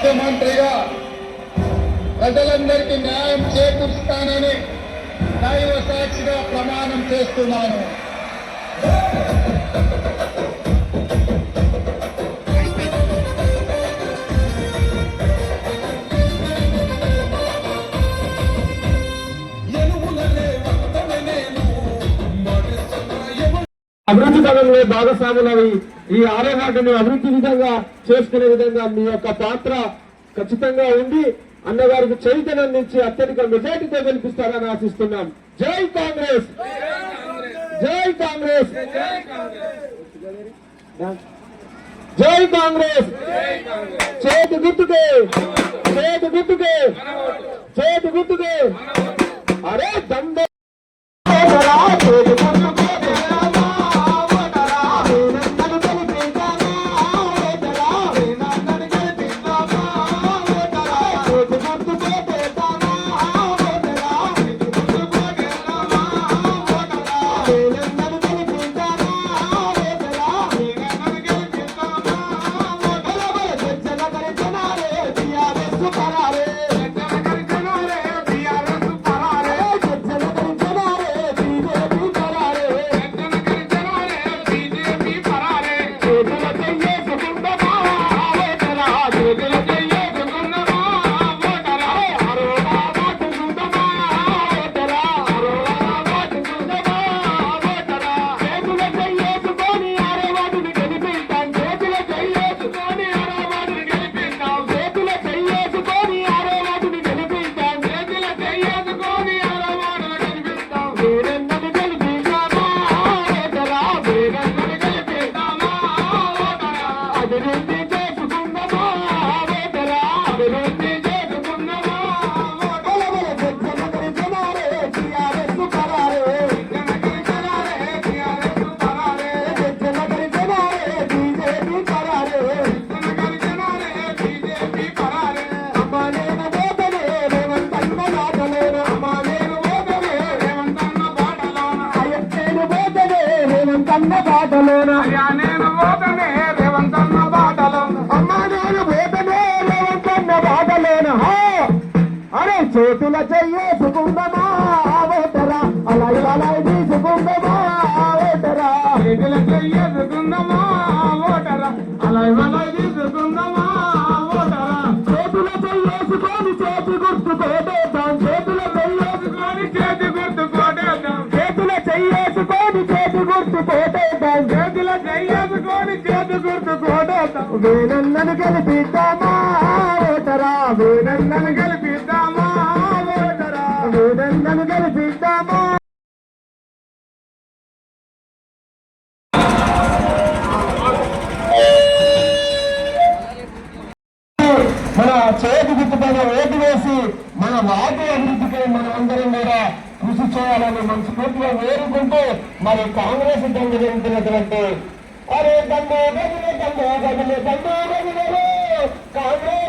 ముఖ్యమంత్రిగా ప్రజలందరికీ న్యాయం చేకూరుస్తానని దైవ సాక్షిగా ప్రమాణం చేస్తున్నాను. అభివృద్ధి పదంలో భాగస్వాములవి ఈ ఆర్యనాటును అభివృద్ధి విధంగా చేసుకునే విధంగా మీ యొక్క పాత్ర ఖచ్చితంగా ఉండి అన్నగారికి చైతన్యం నుంచి అత్యధిక మెజార్టీతో గెలిపిస్తారని ఆశిస్తున్నాం. జై కాంగ్రెస్, జై కాంగ్రెస్, జై కాంగ్రెస్. చేతి గుర్తుకే, చేతి గుర్తుకే, చేతి గుర్తుకే. అరే దండ చేతుల చెయ్యేసుకుందమా ఓటరా, అలా ఇలా తీసుకుందమా ఓటరా, చేతుల చెయ్యేసుకుందమా ఓటరా, అలా ఇలా తీసుకుందమా ఓటరా. చేతుల చెయ్యేసుకొని చేతి గుర్తు కోటేద్దాం, చేతుల చెయ్యేసుకొని చేతి గుర్తు కోటేద్దాం, చేతుల చెయ్యేసుకొని చేతి గుర్తు కోటేద్దాం, చేతుల చెయ్యేసుకొని చేతి గుర్తు కోటేద్దాం. వేనన్నను గెలిపిద్దామా ఓటరా, వేనన్నను గెలిపిద్దామా ఓటరా, వేనన్నను గెలిపిద్దామా. మన చేతి గుర్తుపైన ఓటు వేసి మన వార్డు అభివృద్ధిపై మనం అందరం కూడా కృషి చేయాలని మనస్ఫూర్తిగా వేరుకుంటూ మరి కాంగ్రెస్ దండు వెళ్తున్నటువంటి అరే దండు గదిలే దండు గదిలే దండు గదిలే కాంగ్రెస్